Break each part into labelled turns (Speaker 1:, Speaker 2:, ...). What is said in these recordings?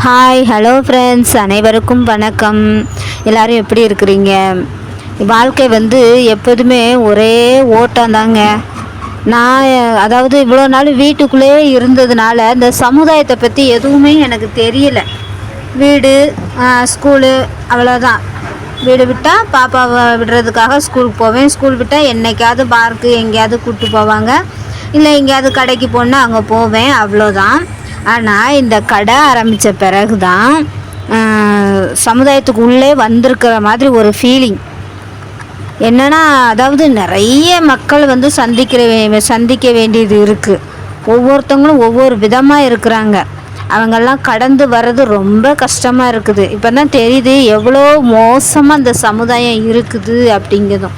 Speaker 1: Hi hello friends, அனைவருக்கும் வணக்கம். எல்லோரும் எப்படி இருக்கிறீங்க? வாழ்க்கை எப்போதுமே ஒரே ஓட்டம் தாங்க. நான் அதாவது இவ்வளோ நாள் வீட்டுக்குள்ளேயே இருந்ததுனால இந்த சமுதாயத்தை பற்றி எதுவுமே எனக்கு தெரியல. வீடு, ஸ்கூலு, அவ்வளோதான். வீடு விட்டால் பாப்பாவை விடுறதுக்காக ஸ்கூலுக்கு போவேன். ஸ்கூல் விட்டால் என்றைக்காவது பார்க்கு எங்கேயாவது கூப்பிட்டு போவாங்க, இல்லை எங்கேயாவது கடைக்கு போனால் அங்கே போவேன், அவ்வளோதான். ஆனால் இந்த கடை ஆரம்பித்த பிறகு தான் சமுதாயத்துக்கு உள்ளே வந்திருக்கிற மாதிரி ஒரு ஃபீலிங். என்னென்னா, அதாவது நிறைய மக்கள் சந்திக்க வேண்டியது இருக்குது. ஒவ்வொருத்தவங்களும் ஒவ்வொரு விதமாக இருக்கிறாங்க. அவங்கெல்லாம் கடந்து வர்றது ரொம்ப கஷ்டமாக இருக்குது. இப்போ தான் தெரியுது எவ்வளோ மோசமாக இந்த சமுதாயம் இருக்குது அப்படிங்கிறதும்.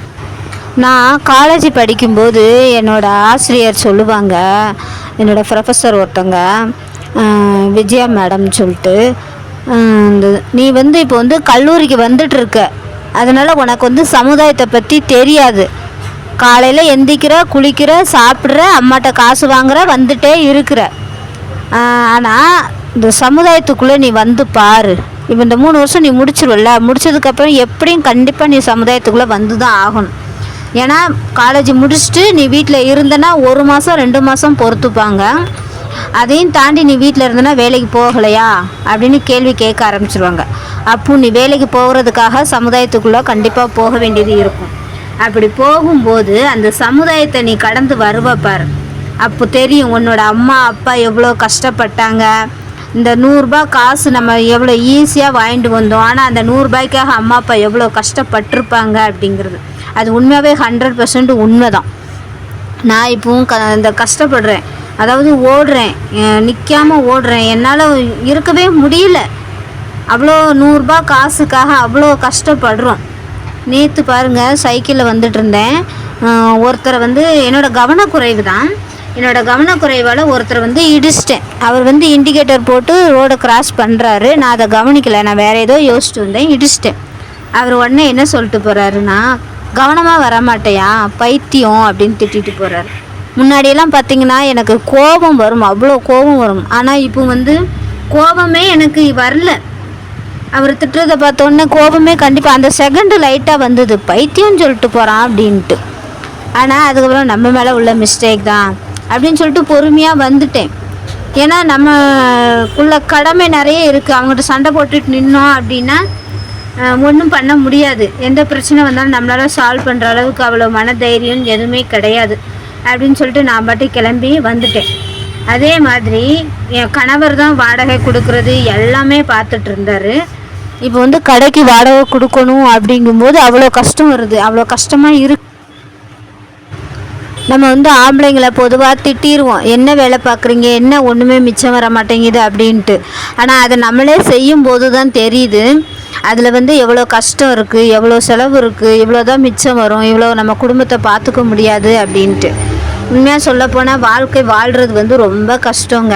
Speaker 1: நான் காலேஜ் படிக்கும்போது என்னோடய ஆசிரியர் சொல்லுவாங்க, என்னோடய ப்ரொஃபஸர் ஒருத்தங்க, விஜயா மேடம் சொல்லிட்டு, நீ இப்போ கல்லூரிக்கு வந்துட்டுருக்க, அதனால் உனக்கு சமுதாயத்தை பற்றி தெரியாது. காலையில் எந்திக்கிற, குளிக்கிற, சாப்பிட்ற, அம்மாட்ட காசு வாங்குற, வந்துட்டே இருக்கிற. ஆனால் இந்த சமுதாயத்துக்குள்ளே நீ பாரு. இப்போ இந்த 3 வருஷம் நீ முடிச்சிருவல்ல, முடிச்சதுக்கப்புறம் எப்படியும் கண்டிப்பாக நீ சமுதாயத்துக்குள்ளே வந்து தான் ஆகணும். ஏன்னா காலேஜ் முடிச்சுட்டு நீ வீட்டில் இருந்தனா 1 மாதம் 2 மாதம் பொறுத்துப்பாங்க. அதையும் தாண்டி நீ வீட்டில் இருந்தனா வேலைக்கு போகலையா அப்படின்னு கேள்வி கேட்க ஆரம்பிச்சிருவாங்க. அப்போ நீ வேலைக்கு போகிறதுக்காக சமுதாயத்துக்குள்ளே கண்டிப்பாக போக வேண்டியது இருக்கும். அப்படி போகும்போது அந்த சமுதாயத்தை நீ கடந்து வருவப்பார். அப்போ தெரியும் உன்னோட அம்மா அப்பா எவ்வளோ கஷ்டப்பட்டாங்க. இந்த 100 ரூபாய் காசு நம்ம எவ்வளோ ஈஸியாக வாங்கிட்டு வந்தோம், ஆனால் அந்த 100 ரூபாய்க்காக அம்மா அப்பா எவ்வளோ கஷ்டப்பட்டிருப்பாங்க அப்படிங்கிறது அது உண்மையாகவே 100% உண்மை தான். நான் இப்போவும் இந்த கஷ்டப்படுறேன், அதாவது ஓடுறேன், நிற்காமல் ஓடுறேன், என்னால் இருக்கவே முடியல. அவ்வளோ 100 ரூபாய் காசுக்காக அவ்வளோ கஷ்டப்படுறோம். நேற்று பாருங்கள், சைக்கிளில் வந்துட்டு இருந்தேன். ஒருத்தரை என்னோடய கவனக்குறைவு தான், என்னோடய கவனக்குறைவால் ஒருத்தரை இடிச்சிட்டேன். அவர் இண்டிகேட்டர் போட்டு ரோடை கிராஸ் பண்ணுறாரு. நான் அதை கவனிக்கலை, நான் வேறு ஏதோ யோசிச்சுட்டு வந்தேன், இடிச்சிட்டேன். அவர் உடனே என்ன சொல்லிட்டு போகிறாருன்னா, கவனமாக வரமாட்டையா பைத்தியம் அப்படின்னு திட்டிட்டு போகிறாரு. முன்னாடியெல்லாம் பார்த்திங்கன்னா எனக்கு கோபம் வரும், அவ்வளோ கோபம் வரும். ஆனால் இப்போ கோபமே எனக்கு வரல. அவர் திட்டுறதை பார்த்தோன்னே கோபமே கண்டிப்பாக அந்த செகண்டு லைட்டாக வந்தது, பைத்தியம்னு சொல்லிட்டு போகிறான் அப்படின்ட்டு. ஆனால் அதுக்கப்புறம் நம்ம மேலே உள்ள மிஸ்டேக் தான் அப்படின்னு சொல்லிட்டு பொறுமையாக வந்துட்டேன். ஏன்னா நம்மக்குள்ள கடமை நிறைய இருக்குது. அவங்ககிட்ட சண்டை போட்டுட்டு நின்னோம் அப்படின்னா ஒன்றும் பண்ண முடியாது. எந்த பிரச்சனை வந்தாலும் நம்மளால் சால்வ் பண்ணுற அளவுக்கு அவ்வளோ மனதைரியம் எதுவுமே கிடையாது அப்படின்னு சொல்லிட்டு நான் பாட்டு கிளம்பி வந்துட்டேன். அதே மாதிரி என் கணவர் தான் வாடகை கொடுக்குறது எல்லாமே பார்த்துட்டு இருந்தார். இப்போ கடைக்கு வாடகை கொடுக்கணும் அப்படிங்கும்போது அவ்வளோ கஷ்டம் வருது, அவ்வளோ கஷ்டமாக இருக்கு. நம்ம ஆம்பளைங்களை பொதுவாக திட்டிடுவோம், என்ன வேலை பார்க்குறீங்க, என்ன ஒன்றுமே மிச்சம் வர மாட்டேங்குது அப்படின்ட்டு. ஆனால் அதை நம்மளே செய்யும்போது தான் தெரியுது அதில் எவ்வளோ கஷ்டம் இருக்குது, எவ்வளோ செலவு இருக்குது, இவ்வளோ தான் மிச்சம் வரும், இவ்வளோ நம்ம குடும்பத்தை பார்த்துக்க முடியாது அப்படின்ட்டு. உண்மையாக சொல்லப்போனால் வாழ்க்கை வாழ்கிறது ரொம்ப கஷ்டங்க.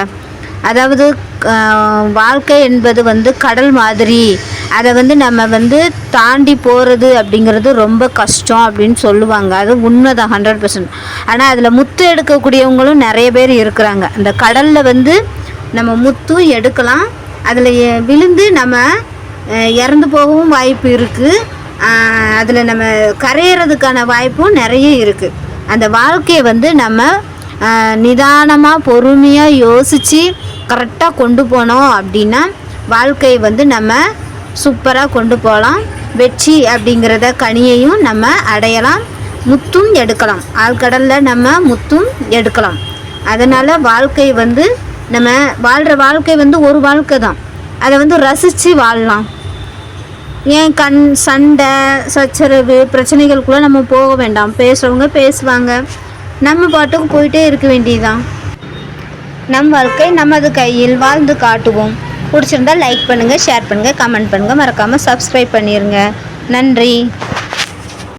Speaker 1: அதாவது வாழ்க்கை என்பது கடல் மாதிரி, அதை நம்ம தாண்டி போகிறது அப்படிங்கிறது ரொம்ப கஷ்டம் அப்படின்னு சொல்லுவாங்க. அது உண்மை தான் 100%. ஆனால் அதில் முத்து எடுக்கக்கூடியவங்களும் நிறைய பேர் இருக்கிறாங்க. அந்த கடலில் நம்ம முத்தும் எடுக்கலாம், அதில் விழுந்து நம்ம இறந்து போகவும் வாய்ப்பு இருக்குது, அதில் நம்ம கரையிறதுக்கான வாய்ப்பும் நிறைய இருக்குது. அந்த வாழ்க்கையை நம்ம நிதானமாக பொறுமையாக யோசித்து கரெக்டாக கொண்டு போனோம் அப்படின்னா வாழ்க்கையை நம்ம சூப்பராக கொண்டு போகலாம். வெற்றி அப்படிங்கிறத கனியையும் நம்ம அடையலாம், முத்தும் எடுக்கலாம். ஆழ்கடலில் நம்ம முத்தும் எடுக்கலாம். அதனால் வாழ்க்கை நம்ம வாழ்கிற வாழ்க்கை ஒரு வாழ்க்கை தான். அதை ரசித்து வாழலாம். ஏன் சண்டை சச்சரவு பிரச்சனைகளுக்குள்ளே நம்ம போக வேண்டாம். பேசுகிறவங்க பேசுவாங்க, நம்ம பாட்டுக்கு போயிட்டே இருக்க வேண்டியதுதான். நம் வாழ்க்கை நமது கையில், வாழ்ந்து காட்டுவோம். பிடிச்சிருந்தால் லைக் பண்ணுங்கள், ஷேர் பண்ணுங்கள், கமெண்ட் பண்ணுங்கள், மறக்காமல் சப்ஸ்கிரைப் பண்ணிடுங்க. நன்றி.